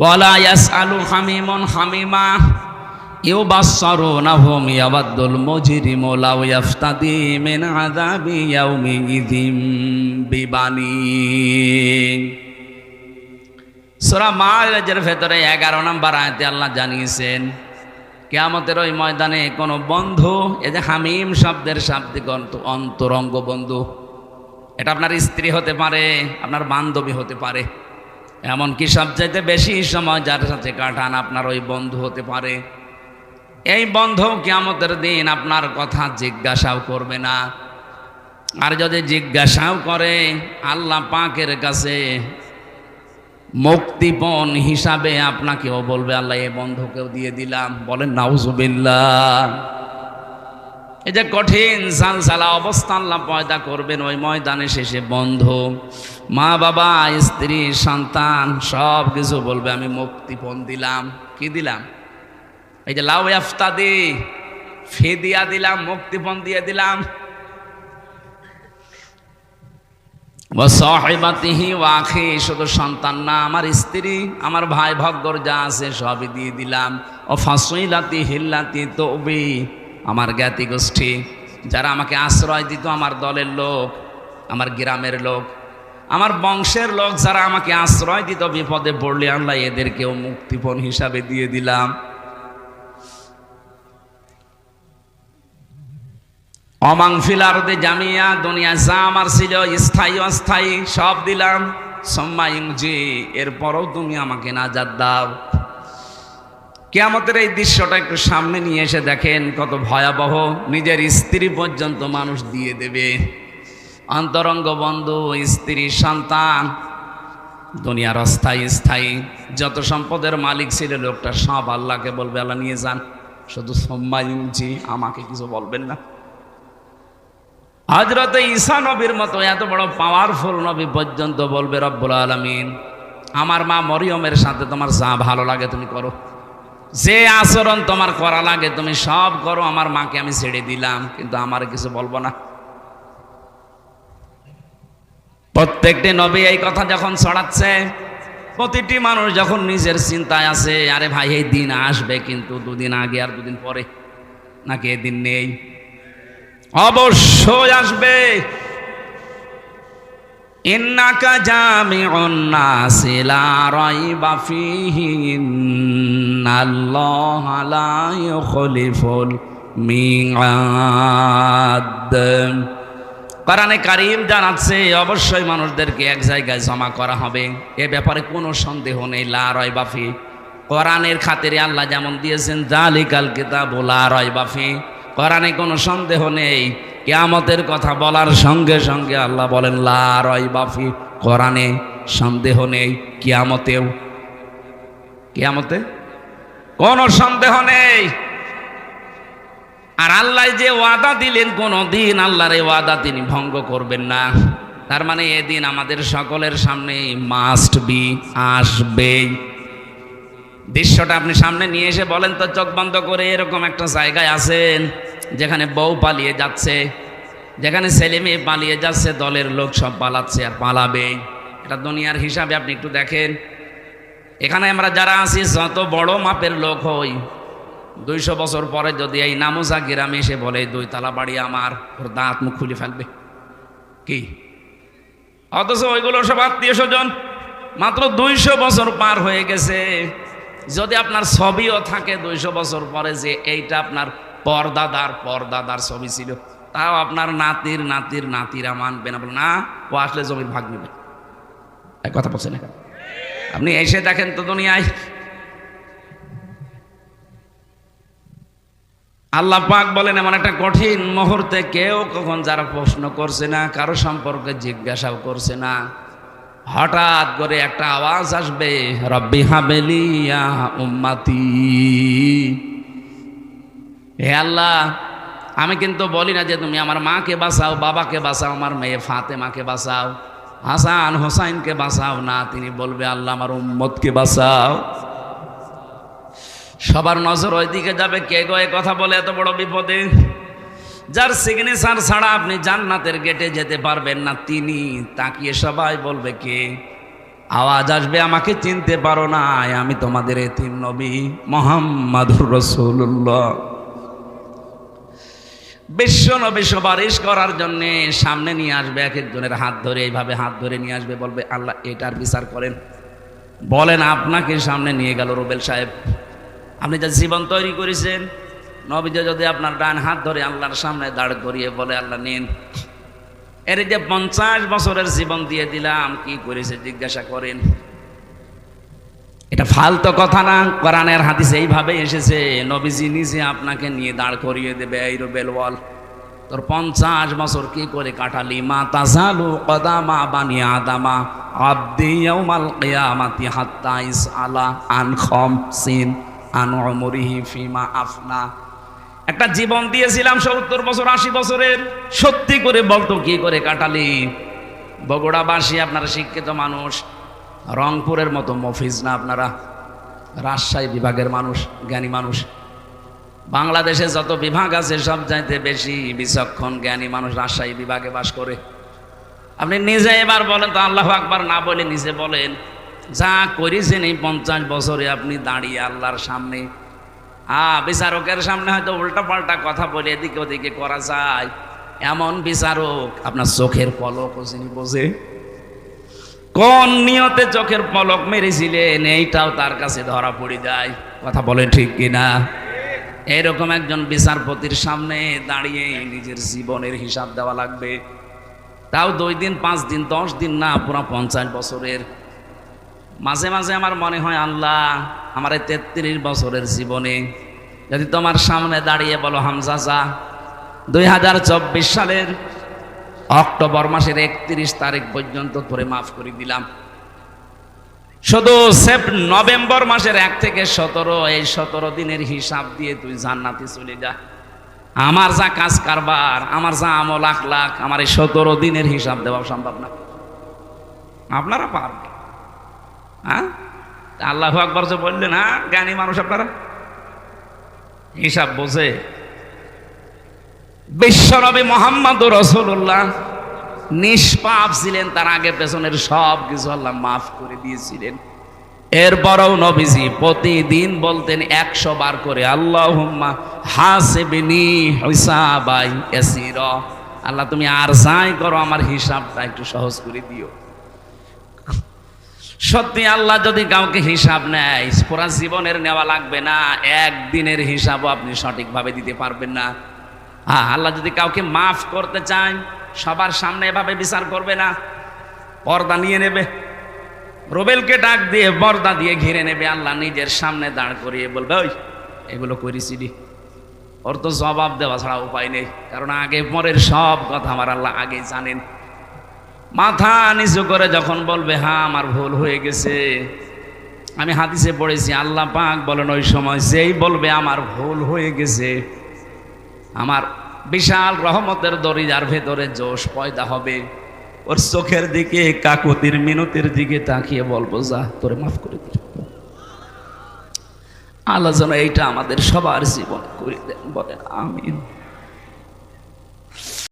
ওয়ালা ইয়াসআলু হামিমুন হামিমা ইউবাসসিরুনাহুম ইয়াওয়াদ্দুল মুজরিমু লাউ ইয়াফতাদি মিন আযাবি ইয়াউমিযিম বিবানি। সূরা মাআরিজের ভেতরে 11 নম্বর আয়াতে আল্লাহ জানিয়েছেন কিয়ামতের ওই ময়দানে কোনো বন্ধু, এই যে হামিম শব্দের শাব্দিক অন্তরঙ্গ বন্ধু, এটা আপনার স্ত্রী হতে পারে, আপনার বান্ধবী হতে পারে, এমনকি সবচাইতে বেশি সময় যার সাথে কাটান আপনার ওই বন্ধু হতে পারে। এই বন্ধু কিয়ামতের দিন আপনার কথা জিজ্ঞাসাও করবে না, আর যদি জিজ্ঞাসাও করে আল্লাহ পাকের কাছে মুক্তিপণ হিসাবে আপনাকেও বলবে আল্লাহ এই বন্ধুকেও দিয়ে দিলাম। বলেন নাউজুবিল্লাহ। এই যে কঠিন সালসালা অবস্থা আল্লাহ পয়দা করবেন ওই ময়দানে শেষে, বন্ধু, মা বাবা, স্ত্রী, সন্তান সব কিছু বলবে আমি মুক্তিপণ দিলাম। কি দিলাম? এই যে লাউ ইয়াফতাদি, ফিদিয়া দিলাম, মুক্তিপণ দিয়ে দিলাম। ওয়া সাহিবাতিহি ওয়া আখি, শুধু সন্তান না, আমার স্ত্রী, আমার ভাই ভগ্গর যা আছে সবই দিয়ে দিলাম। ও ফাসিলাতি হিল্লাতি তুবি, আমার জ্ঞাতি গোষ্ঠী যারা আমাকে আশ্রয় দিত, আমার দলের লোক, আমার গ্রামের লোক, আমার বংশের লোক যারা আমাকে আশ্রয় দিত বিপদে পড়লে আল্লাহ এদেরকেও মুক্তিপণ হিসাবে দিয়ে দিলাম। অমাং ফিল আরদি জামিয়া, দুনিয়া যা আমার ছিল স্থায়ী অস্থায়ী সব দিলাম। সুম্মা ইউনজি, এরপরও তুমি আমাকে নাজাত দাও। কিয়ামতের এই দৃশ্যটা একটু সামনে নিয়ে এসে দেখেন কত ভয়াবহ। নিজের স্ত্রী পর্যন্ত মানুষ দিয়ে দেবে, অন্তরঙ্গ বন্ধু, স্ত্রী, সন্তান, দুনিয়ার অস্থায়ী স্থায়ী যত সম্পদের মালিক ছিল লোকটা সব আল্লাহকে বলবে আল্লাহ নিয়ে যান, শুধু সুম্মা ইউনজি, আমাকে কিছু বলবেন না। হযরত ঈসা নবীর মতো এত বড় পাওয়ারফুল নবী পর্যন্ত বলবে রব্বুল আলামিন আমার মা মরিয়মের সাথে তোমার যা ভালো লাগে তুমি করো, যে আচরণ তোমার করা লাগে তুমি সব করো, আমার মাকে আমি ছেড়ে দিলাম, কিন্তু আমার কিছু বলবো না। প্রত্যেকটি নবী এই কথা যখন ছড়াচ্ছে, প্রতিটি মানুষ যখন নিজের চিন্তায় আছে আরে ভাই এই দিন আসবে, কিন্তু দুদিন আগে আর দুদিন পরে, নাকি এদিন নেই? অবশ্যই আসবে। ইন্নাকা জামিউন নাসি লা রাইবা ফীহি ইন্নাল্লাহা লা ইউখলিফুল মিআদ। কোরআনে কারীম জানাচ্ছে অবশ্যই মানুষদেরকে এক জায়গায় জমা করা হবে, এ ব্যাপারে কোনো সন্দেহ নেই। লা রাইবা ফী, কোরআনের খাতিরে আল্লাহ যেমন দিয়েছেন যালিকাল কিতাবু লা রাইবা ফী, কোরআনে কোনো সন্দেহ নেই। কিয়ামতের কথা বলার সঙ্গে সঙ্গে আল্লাহ বলেন লা রাইবা ফী, কোরআনে সন্দেহ নেই, কিয়ামতেও, কিয়ামতে কোনো সন্দেহ নেই। আর আল্লাহ যে ওয়াদা দিলেন কোনদিন আল্লাহর এই ওয়াদা তিনি ভঙ্গ করবেন না। তার মানে এদিন আমাদের সকলের সামনে মাস্ট বি, আসবেই। দৃশ্যটা আপনি সামনে নিয়ে এসে বলেন তো চোখ বন্ধ করে, এরকম একটা জায়গায় আছেন যেখানে বউ পালিয়ে যাচ্ছে, যেখানে ছেলে মেয়ে পালিয়ে যাচ্ছে, দলের লোক সব পালাচ্ছে আর পালাবে। এটা দুনিয়ার হিসাবে আপনি একটু দেখেন। এখানে আমরা যারা আছি যত বড় মাপের লোক হই, 200 বছর পরে যদি এই নামুজা গ্রামে এসে বলে 2 তালা বাড়ি আমার, ওর দাঁত মুখ খুলে ফেলবে কি? অথচ ওইগুলো সব আত্মীয় স্বজন, মাত্র 200 বছর পার হয়ে গেছে। যদি আপনার ছবিও থাকে 200 বছর পরে যে এইটা আপনার পরদাদার ছবি ছিল, তাও আপনার নাতির নাতির নাতিরা মানবে না, বলে না ও আসলে জমির ভাগ নেবে। এক কথা বলছেন না, আপনি এসে দেখেন তো দুনিয়ায়। আল্লাহ পাক বলেন এমন একটা কঠিন মুহূর্তে কেউ কখন যারা প্রশ্ন করছে না, কারো সম্পর্কে জিজ্ঞাসাও করছে না, হঠাৎ করে একটা আওয়াজ আসবে, রব্বি হাবলি ইয়া উম্মতি। হে আল্লাহ, আমি কিন্তু বলি না যে তুমি আমার মাকে বাঁচাও, বাবাকে বাঁচাও, আমার মেয়ে ফাতেমাকে বাঁচাও, হাসান হোসাইনকে বাঁচাও না। তিনি বলবে আল্লাহ আমার উম্মতকে বাঁচাও। সবার নজর ওইদিকে যাবে, কে গো কথা বলে এত বড় বিপদে? যার সিগনেচার ছাড়া আপনি জান্নাতের গেটে যেতে পারবেন না, তিনি। তাকিয়ে সবাই বলবে কে? আওয়াজ আসবে, আমাকে চিনতে পারো না, আমি তোমাদের এতিম নবী মুহাম্মাদুর রাসূলুল্লাহ। বিশ্ব নবী সুপারিশ করার জন্য সামনে নিয়ে আসবে, এক একজনের হাত ধরে, এইভাবে হাত ধরে নিয়ে আসবে, বলবে আল্লাহ এটার বিচার করেন। বলেন আপনাকে সামনে নিয়ে গেল রুবেল সাহেব, আপনি যা জীবন তৈরি করেছেন, নবীজি যদি আপনার ডান হাত ধরে আল্লাহর সামনে দাঁড় করিয়ে বলে আল্লাহ নিন, এর যে 50 বছরের জীবন দিয়ে দিলাম, কি করেছে জিজ্ঞাসা করেন। এটা ফালতু কথা না, কোরআনের হাদিসে এইভাবে এসেছে, নবীজি নিজে আপনাকে নিয়ে দাঁড় করিয়ে দেবে, এই রুবেল বল তোর 50 বছর কি করে কাটালি। মা তাজালু কদামা বানি আদামা আবদি ইয়াউমাল কিয়ামাতি হাত্তা ইসআলা আন খামসিন আন উমরিহি ফিমা আফনা। একটা জীবন দিয়েছিলাম 70 বছর 80 বছরের, সত্যি করে বলতো কি করে কাটালি। বগুড়াবাসী আপনারা শিক্ষিত মানুষ, রংপুরের মতো মফিজ না আপনারা, রাজশাহী বিভাগের মানুষ, জ্ঞানী মানুষ। বাংলাদেশে যত বিভাগ আছে সব চাইতে বেশি বিচক্ষণ জ্ঞানী মানুষ রাজশাহী বিভাগে বাস করে। আপনি নিজে এবার বলেন তো, আল্লাহু আকবার না বলে নিজে বলেন, যা করেছেন এই 50 বছরে আপনি দাঁড়িয়ে আল্লাহর সামনে, বিচারকের সামনে হয়তো উল্টা পাল্টা কথা বলে এদিকে ওদিকে করা যায়, এমন বিচারক আপনার চোখের পলক যিনি বোঝে, কোন নিয়তে চোখের পলক মেরেছিলেন এইটাও তার কাছে ধরা পড়ে যায়। কথা বলেন ঠিক কিনা? এরকম একজন বিচারপতির সামনে দাঁড়িয়ে নিজের জীবনের হিসাব দেওয়া লাগবে, তাও 2 দিন 5 দিন 10 দিন না, পুরো 50 বছরের। মাঝে মাঝে আমার মনে হয় আল্লাহ, আমার এই 33 বছরের জীবনে যদি তোমার সামনে দাঁড়িয়ে বলো হামজা যা, 2024 সালের অক্টোবর মাসের 31 তারিখ পর্যন্ত তোরে মাফ করে দিলাম, শুধু নভেম্বর মাসের 1 থেকে 17, এই 17 দিনের হিসাব দিয়ে তুই জান্নাতে চলে যা। আমার যা কাজ কারবার, আমার যা আমল আখলাক, আমার এই 17 দিনের হিসাব দেওয়া সম্ভব না। আপনারা পারবেন? হ্যাঁ, আল্লাহু আকবার যে বললেন, হ্যাঁ জ্ঞানী মানুষ আপনারা, হিসাব বোঝে। বিশ্বনবী মুহাম্মদুর রাসূলুল্লাহ নিষ্পাপ ছিলেন, তার আগে পেছনের সব কিছু আল্লাহ মাফ করে দিয়েছিলেন। এরপরও নবীজি প্রতিদিন বলতেন 100 বার করে, আল্লাহুম্মা হাসিবনি হিসাবাই ইয়াসিরা, আল্লাহ তুমি আর যাই করো আমার হিসাবটা একটু সহজ করে দিও। সত্যি আল্লাহ যদি কাউকে হিসাব নেয়, পুরা জীবনের নেওয়া লাগবে না, একদিনের হিসাবও আপনি সঠিকভাবে দিতে পারবেন না। আল্লাহ যদি কাউকে মাফ করতে চায়, সবার সামনে এভাবে বিচার করবে না, পর্দা নিয়ে নেবে, রুবেলকে ডাক দিয়ে পর্দা দিয়ে ঘিরে নেবে, আল্লাহ নিজের সামনে দাঁড় করিয়ে বলবে, ওই এগুলো করেছিলি। ওর তো জবাব দেওয়া ছাড়া উপায় নেই, কারণ আগে পরের সব কথা আমার আল্লাহ আগে জানেন। মাথা নিচু করে যখন বলবে হ্যাঁ আমার ভুল হয়ে গেছে, আমি হাদিসে পড়েছি আল্লাহ পাক বলেন ওই সময় যেই বলবে আমার ভুল হয়ে গেছে, আমার বিশাল রহমতের দরিজার ভেতরে জোশ পয়দা হবে, ওর চোখের দিকে কাকুতির মিনতির দিকে তাকিয়ে বলবো যা তোরে মাফ করে দিল। আল্লাহ যেন এইটা আমাদের সবার জীবনে করে দেন, বলেন আমিন।